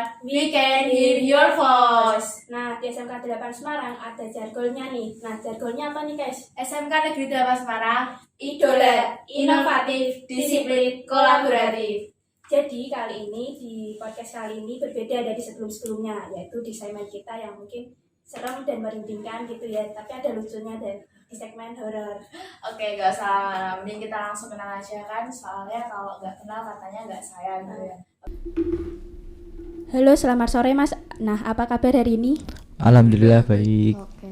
suara, we can hear your voice. Nah, di SMK 8 Semarang ada jargonnya nih. Nah, jargonnya apa nih, guys? SMK Negeri 8 Semarang, Idola, inovatif, disiplin, kolaboratif. Jadi kali ini, di podcast kali ini berbeda dari sebelum-sebelumnya, yaitu di segmen kita yang mungkin serem dan merindingkan gitu ya, tapi ada lucunya dan di segmen horor. Oke, gak usah, mending kita langsung kenal aja kan, soalnya kalau gak kenal katanya gak sayang gitu ya. Halo, selamat sore Mas. Nah, apa kabar hari ini? Alhamdulillah baik. Oke.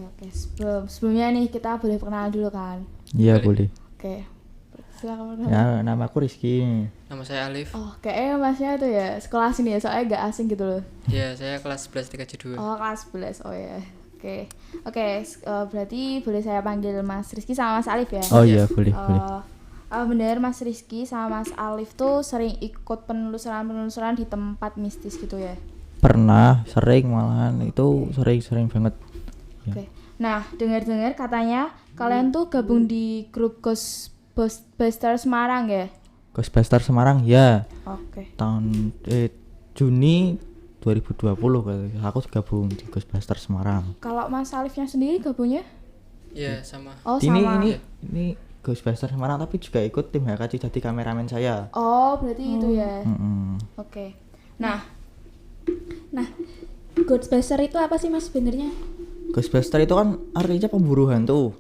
Sebelumnya nih kita boleh perkenalan dulu kan? Iya boleh. Oke. Silakan. Ya, nama aku Rizky. Nama saya Alif. Oh, kayaknya masnya tuh ya sekolah sini ya, soalnya gak asing gitu loh. Ya, saya kelas 11 TKJ 2. Oh, kelas 11. Oh ya. Oke, berarti boleh saya panggil Mas Rizky sama Mas Alif ya? Oh iya boleh. Benar Mas Rizky sama Mas Alif tuh sering ikut penelusuran di tempat mistis gitu ya? Pernah, sering malahan itu sering banget. Ya. Oke. Nah, dengar-dengar katanya kalian tuh gabung di grup Ghostbuster Semarang ya? Ghostbuster Semarang ya. Oke. Tahun Juni 2020 kali. Aku gabung di Ghostbuster Semarang. Kalau Mas Alifnya sendiri gabungnya? Ya, sama. Oh, Ini sama. ini Ghostbuster Semarang tapi juga ikut tim HKC jadi kameramen saya. Oh, berarti itu ya. Oke. Nah, Ghostbuster itu apa sih Mas sebenarnya? Ghostbuster itu kan artinya pemburu hantu.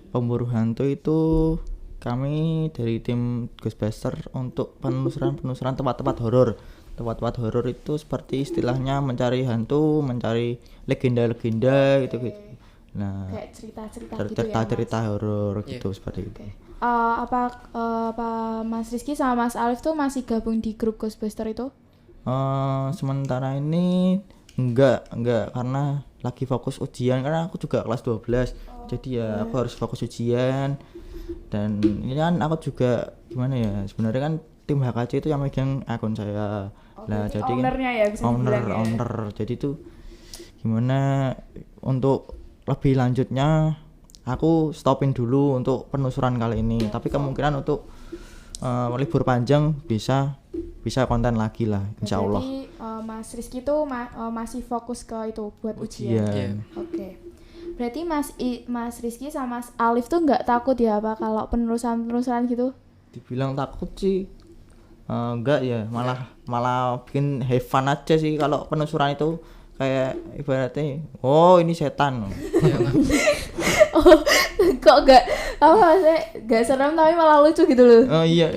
Pemburu hantu itu kami dari tim Ghostbuster untuk penelusuran tempat-tempat horor. Tempat-tempat horor itu seperti istilahnya mencari hantu, mencari legenda-legenda gitu. Nah, kayak cerita-cerita gitu ya. cerita horor Iya. gitu seperti itu. Apa Mas Rizky sama Mas Alif tuh masih gabung di grup Ghostbuster itu? Sementara ini enggak karena lagi fokus ujian karena aku juga kelas 12. Jadi ya aku harus fokus ujian. Dan ini kan aku juga gimana ya, sebenarnya kan tim HKC itu yang megang akun saya. Nah, jadi ownernya ya bisa dibilang ya. owner. Jadi itu gimana untuk lebih lanjutnya aku stopin dulu untuk penelusuran kali ini. Tapi kemungkinan untuk libur panjang bisa konten lagi lah insyaallah. Jadi Mas Rizky tuh masih fokus ke itu buat ujian. Iya. Oke. Berarti Mas Rizky sama Mas Alif tuh nggak takut ya apa kalau penelusuran gitu? Dibilang takut sih enggak ya, malah bikin have fun aja sih kalau penelusuran itu, kayak ibaratnya ini setan. Kok nggak serem tapi malah lucu gitu loh. Oh iya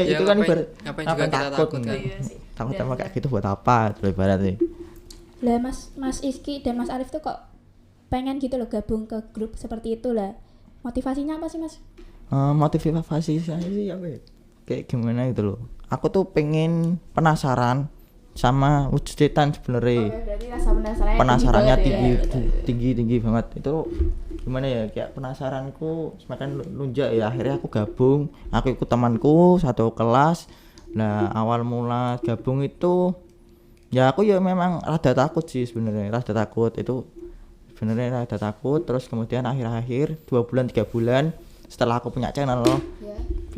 itu kan ibarat ngapain juga kita takut kan? takut sama kayak gitu buat apa itu ibaratnya. Lah Mas Rizky dan Mas Alif tuh kok pengen gitu loh gabung ke grup seperti itu lah. Motivasinya apa sih Mas? Motivasi saya sih apa ya? Kayak gimana gitu loh. Aku tuh pengen penasaran sama wujud setan sebenarnya. Berarti rasa Penasarannya tinggi tinggi banget. Itu gimana ya, kayak penasaranku semakin lunjak ya, akhirnya aku gabung. Aku ikut temanku satu kelas. Nah, awal mula gabung itu ya aku ya memang rada takut sih sebenarnya, rada takut. Terus kemudian akhir-akhir 2 bulan 3 bulan setelah aku punya channel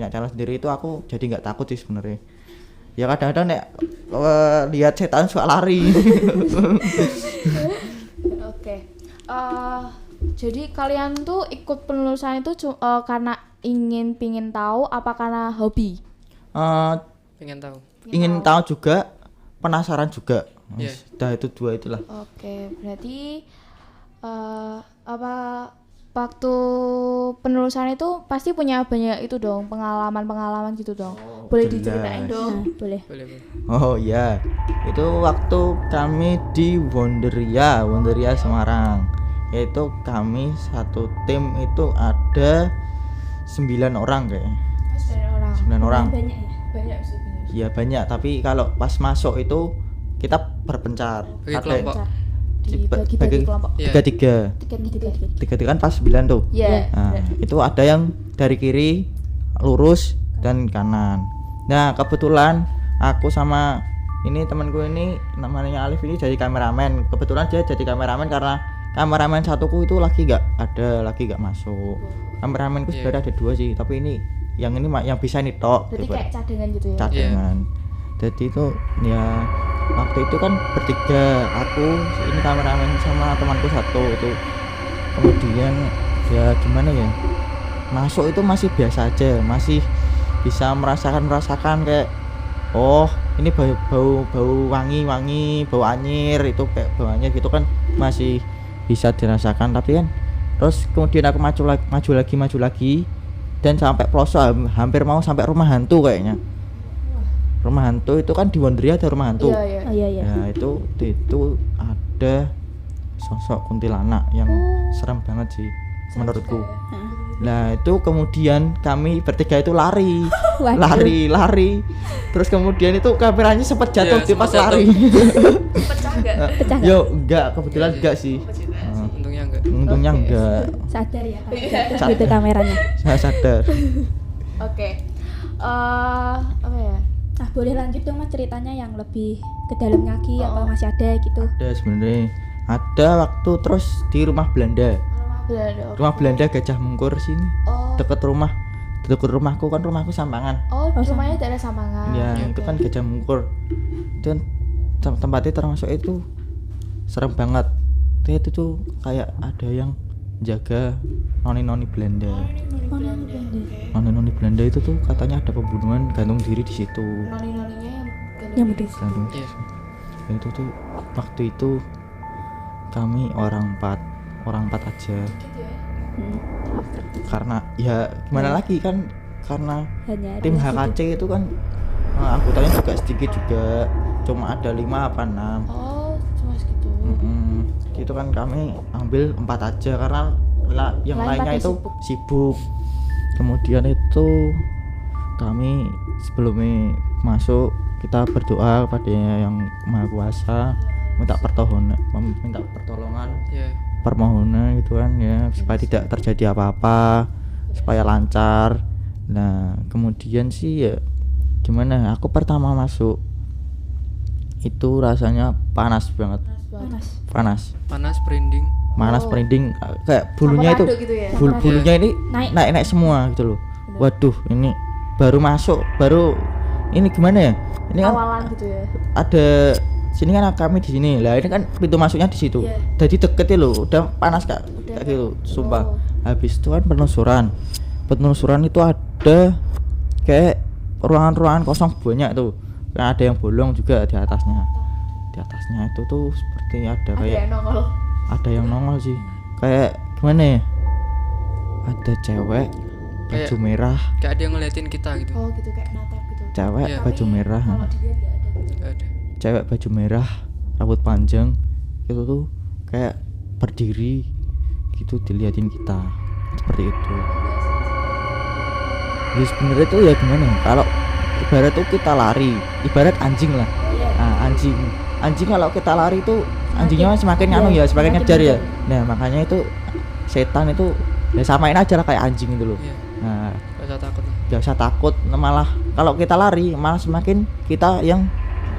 sendiri itu aku jadi nggak takut sih sebenarnya. Ya kadang-kadang nek lihat setan suka lari. Oke. Jadi kalian tuh ikut penelusuran itu karena pingin tahu apa karena hobi? Pengen tahu. Ingin tahu juga, penasaran juga. Yeah. Dah itu dua itulah. Oke, berarti waktu penelusuran itu pasti punya banyak itu dong, pengalaman gitu dong. Boleh jelas. diceritain dong? Boleh. Boleh. Oh iya, itu waktu kami di Wonderia Semarang. Yaitu kami satu tim itu ada 9 orang kayaknya. 9 orang. Banyak ya? Banyak sih. Iya banyak, tapi kalau pas masuk itu kita berpencar. Bagi kelompok. Dibagi kelompok. Iya. Tiga kan pas 9 tuh. Iya. Nah, itu ada yang dari kiri lurus dan kanan. Nah, kebetulan aku sama ini temanku ini namanya Alif ini jadi kameramen. Kebetulan dia jadi kameramen karena kameramen satuku itu lagi nggak masuk. Kameramenku sebenarnya ada 2 sih, tapi ini yang bisa ini tok. Berarti kayak cadangan gitu ya. Cadangan. Jadi itu ya waktu itu kan bertiga, aku ini kameramen sama temanku satu itu. Kemudian ya gimana ya, masuk itu masih biasa aja, masih bisa merasakan kayak oh ini bau wangi bau anyir, itu kayak bau anyir gitu kan masih bisa dirasakan. Tapi kan terus kemudian aku maju lagi dan sampai pelosok, hampir mau sampai rumah hantu kayaknya. Rumah hantu itu kan di Wonderia ada rumah hantu. Iya. Oh iya iya. Ya itu ada sosok kuntilanak yang serem banget sih menurutku. Nah itu kemudian kami bertiga itu lari. lari. Terus kemudian itu kameranya sempat jatuh Iya, di pas sempat jatuh. lari. Pecah enggak? Pecah nggak? Yo enggak, kebetulan enggak sih. Untungnya enggak. Untungnya Oke. enggak. Sadar ya. Terus gitu kameranya. Saya sadar. Oke. Apa ya? Nah boleh lanjut dong mas ceritanya yang lebih ke dalam lagi apa masih ada gitu. Ada sebenarnya. Ada waktu terus di rumah Belanda. Rumah Belanda Gajah Mungkur sini. Oh. Dekat rumahku kan, rumahku Sampangan. Oh, rumahnya daerah Samangan. Ya Oke. itu kan Gajah Mungkur. Dan tempatnya termasuk itu serem banget. Itu tuh kayak ada yang jaga noni Belanda. Noni Belanda itu tuh katanya ada pembunuhan gantung diri di situ. Noni-noninya Yang betul. Gantung. Iya. Dan itu tuh waktu itu kami orang empat aja. Karena ya gimana lagi kan, karena Hanya tim ada HKC itu kan anggotanya juga sedikit juga, cuma ada 5 apa 6. Oh, cuma segitu. Itu kan kami ambil 4 aja karena yang Lain lainnya pada itu sibuk. Kemudian itu kami sebelumnya masuk kita berdoa kepada yang Maha Kuasa, minta pertolongan, Iya. permohonan gitu kan ya, supaya tidak terjadi apa-apa, supaya lancar. Nah kemudian sih ya gimana, aku pertama masuk itu rasanya panas banget, panas. panas Merinding. merinding, kayak bulunya itu Sampai gitu ya. bulunya ini Naik. naik semua gitu loh. Waduh, ini baru masuk, baru ini gimana ya, ini kan Awalan gitu ya. ada sini kan kami di sini lah, ini kan pintu masuknya di situ. Iya. Jadi deket ya loh, udah panas kayak gitu, sumpah. Oh. Habis itu kan penelusuran itu ada kayak ruangan kosong banyak tuh, kan ada yang bolong juga di atasnya itu tuh seperti ada kayak ada yang nongol sih, kayak gimana ya, ada cewek baju Kayak- merah, Kayak ada yang ngeliatin kita gitu. Oh, gitu kayak natap gitu. cewek Iya. baju merah, Kalau dilihat enggak ada gitu. Enggak ada. cewek baju merah rambut panjang itu tuh kayak berdiri gitu diliatin kita seperti itu. Ya sebenarnya tuh ya gimana ya, kalau ibarat tuh kita lari, ibarat anjing lah. Nah, anjing kalau kita lari itu anjingnya semakin Iya, anu ya, semakin semakin ngejar ya. ngejar. Nah makanya itu setan itu ya samain aja lah kayak anjing itu loh. Iya. Nah Gak usah takut. gak usah takut, malah kalau kita lari malah semakin kita yang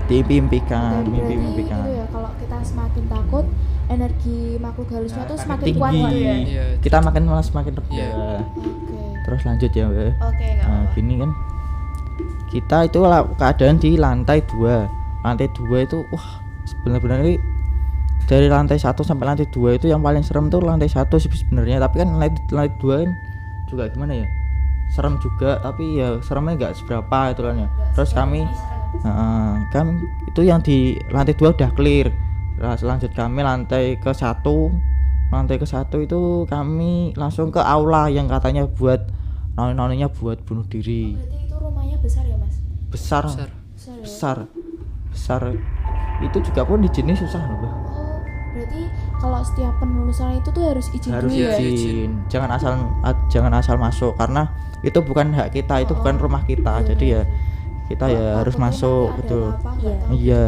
diimpikan, Dan berarti mimpi-mimpikan. gitu ya, kalau kita semakin takut, energi makhluk halusnya tuh semakin tinggi. kuat gitu ya. Iya. Kita malah semakin reda. Iya. Oke. Terus lanjut ya, Mbak. Oke, enggak Nah, apa-apa. gini kan. Kita itu keadaan di lantai 2. Lantai 2 itu wah, sebenarnya ini dari lantai 1 sampai lantai 2 itu yang paling serem tuh lantai 1 sih sebenarnya, tapi kan lantai 2 kan juga gimana ya? Serem juga, tapi ya seremnya enggak seberapa itu kan ya. Terus kami itu yang di lantai 2 udah clear. Lanjut kami lantai ke 1 itu kami langsung ke aula yang katanya buat noni-noninya buat bunuh diri. Berarti itu rumahnya besar ya, Mas? Besar Besar. Besar ya? besar itu juga pun izinnya susah loh, Mbak. Oh, berarti kalau setiap penelusuran itu tuh harus izin Harus dulu ya? Iya. izin, jangan asal masuk karena itu bukan hak kita, itu bukan rumah kita. Jadi ya kita ya harus Takutnya masuk nanti ada gitu. apa-apa, nggak tahu. Iya.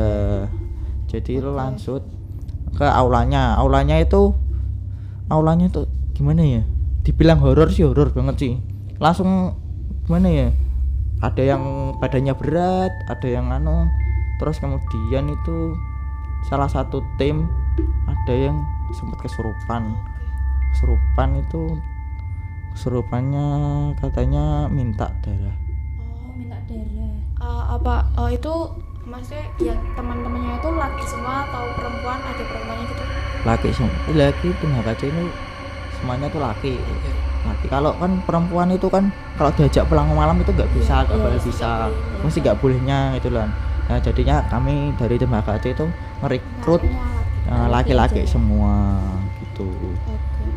Jadi lo langsung ke aulanya tuh gimana ya? Dibilang horor sih horor banget sih. Langsung gimana ya? Ada yang badannya berat, ada yang anu. Terus kemudian itu salah satu tim ada yang sempat kesurupan kesurupannya katanya minta darah. Oh minta darah. Itu Maksudnya ya teman-temannya itu laki semua atau perempuan, ada perempuannya gitu? Laki semua. Laki tim HKC ini semuanya tuh laki. Laki. Kalau kan perempuan itu kan kalau diajak pulang malam itu nggak bisa, nggak boleh bisa, mesti nggak bolehnya itu lah. Nah jadinya kami dari tim HKC itu merekrut laki-laki semua gitu. Oke.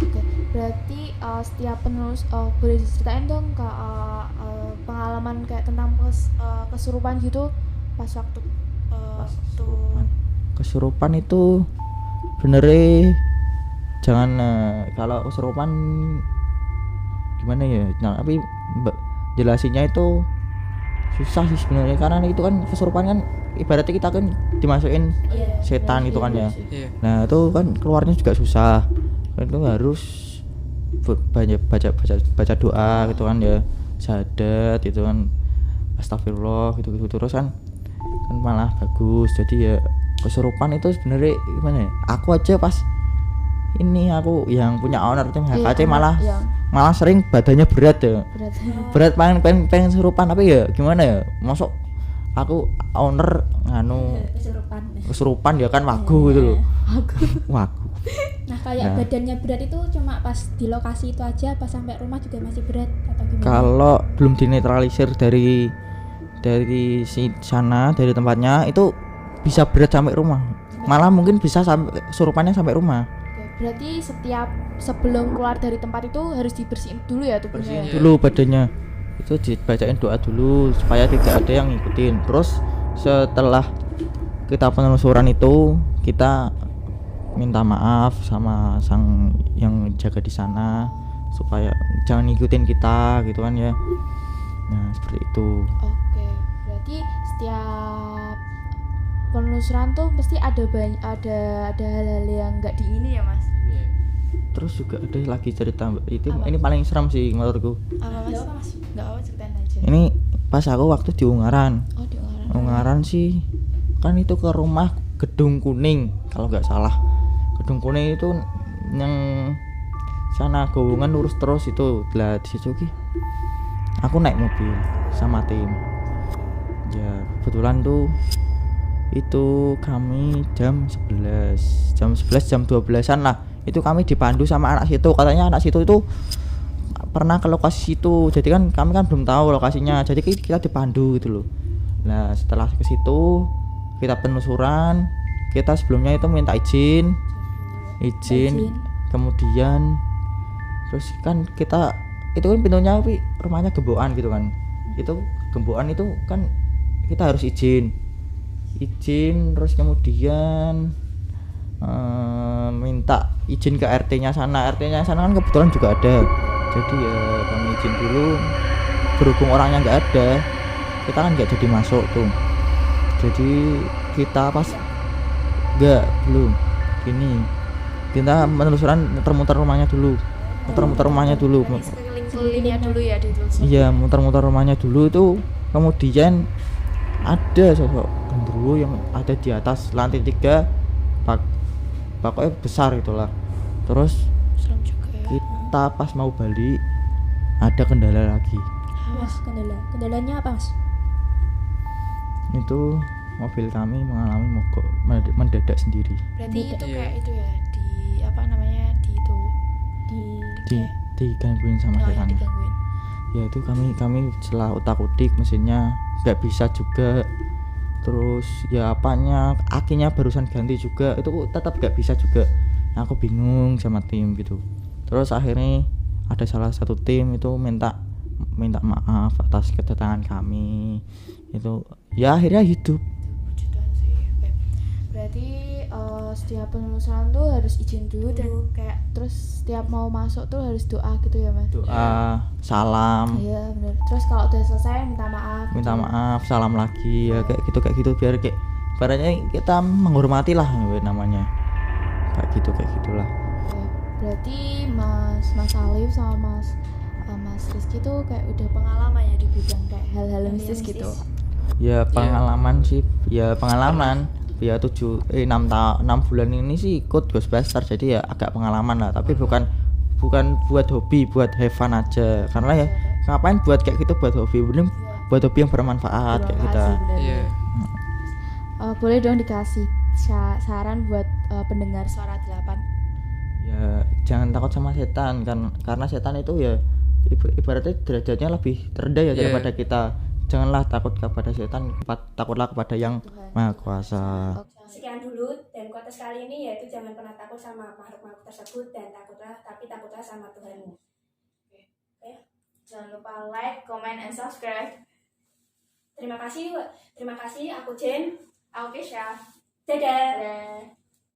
Oke. Berarti setiap penulis boleh diceritain dong Kak pengalaman kayak tentang kesurupan gitu pas waktu Kesurupan itu benernya jangan kalau kesurupan gimana ya, nah, tapi jelasinnya itu susah sih sebenarnya karena itu kan kesurupan kan ibaratnya kita kan dimasukin setan itu kan ya. Iya. Nah itu kan keluarnya juga susah, itu harus banyak baca doa gitu kan ya, syahadat itu kan, astagfirullah gitu terus kan malah bagus. Jadi ya kesurupan itu sebenarnya gimana ya, aku aja pas ini aku yang punya owner tim HKC malah sering badannya berat ya, berat pengen kesurupan, tapi ya gimana ya, masuk aku owner kesurupan ya kan wagu gitu loh. Wagu. Nah kayak badannya berat itu cuma pas di lokasi itu aja, pas sampai rumah juga masih berat atau gimana? Kalau belum dinetralisir dari sana, dari tempatnya itu bisa berat sampai rumah, malah mungkin bisa sampai kesurupannya sampai rumah. Berarti sebelum keluar dari tempat itu harus dibersihin dulu ya tubuhnya. Dulu badannya itu dibacain doa dulu supaya tidak ada yang ngikutin. Terus setelah kita penelusuran itu kita minta maaf sama sang yang jaga di sana supaya jangan ngikutin kita gitu kan ya. Nah seperti itu. Oke, berarti setiap penelusuran tuh pasti ada hal-hal yang nggak diingini ya mas. Terus juga ada lagi cerita itu ini paling seram sih menurutku. Apa mas? Nggak apa, ceritain aja. Ini pas aku waktu di Ungaran. Oh di Ungaran. Ungaran sih kan itu ke rumah Gedung Kuning kalau nggak salah. Gedung Kuning itu yang sana Gowongan lurus terus itu. Lah di situ ki aku naik mobil sama tim. Ya kebetulan tuh itu kami jam 12-an lah. Itu kami dipandu sama anak situ, katanya anak situ itu pernah ke lokasi situ. Jadi kan kami kan belum tahu lokasinya. Jadi kita dipandu gitu loh. Nah, setelah ke situ kita penelusuran, kita sebelumnya itu minta izin. Kemudian terus kan kita itu kan pintunya rumahnya gembokan gitu kan. Itu gembokan itu kan kita harus izin terus kemudian minta izin ke RT-nya sana kan kebetulan juga ada. Jadi ya kami izin dulu, berhubung orangnya nggak ada kita kan nggak jadi masuk tuh. Jadi kita pas belum gini, kita penelusuran muter-muter rumahnya dulu. Sekelilingnya dulu ya ditelusuri. Iya, muter-muter rumahnya dulu tuh. Kemudian ada sosok genderuwo yang ada di atas lantai 3, pokoknya besar itulah. Terus Serem juga ya. kita pas mau balik ada kendala lagi. Mas, kendalanya apa mas? Itu mobil kami mengalami mogok mendadak sendiri. Berarti itu Iya. kayak itu ya di apa namanya Digangguin sama setan. digangguin. Ya itu kami setelah utak-utik mesinnya nggak bisa juga. Terus ya apanya akinya barusan ganti juga itu tetap nggak bisa juga. Aku bingung sama tim gitu. Terus akhirnya ada salah satu tim itu minta maaf atas kedatangan kami. Itu ya akhirnya hidup. Puji-Tuhan sih. Oke. Berarti setiap penelusuran tuh harus izin dulu dan kayak terus setiap mau masuk tuh harus doa gitu ya mas. Doa, salam, Iya benar. Terus kalau udah selesai minta maaf. salam lagi ya kayak gitu biar kayak ibaratnya kita menghormati lah namanya. Kayak gitulah. Oke. Berarti Mas Alif sama Mas Rizky tuh kayak udah pengalaman ya di bidang kayak hal-hal mistis gitu. Ya pengalaman sih, ya pengalaman. Ya 6 bulan ini sih ikut Ghostbuster, jadi ya agak pengalaman lah, tapi bukan buat hobi, buat have fun aja. Karena ya ngapain buat kayak gitu buat hobi, mending buat hobi yang bermanfaat kayak gitu. Iya. Boleh dong dikasih saran buat pendengar suara 8. Ya jangan takut sama setan kan, karena setan itu ya ibaratnya derajatnya lebih terendah ya Iya. daripada kita. Janganlah takut kepada setan, takutlah kepada yang Tuhan. Maha Kuasa. Sekian dulu dan quotes kali ini yaitu jangan pernah takut sama makhluk-makhluk tersebut dan takutlah sama Tuhanmu. Jangan lupa like, comment, and subscribe. Terima kasih aku Jen. Aku Kesha. Dadah. Dadah.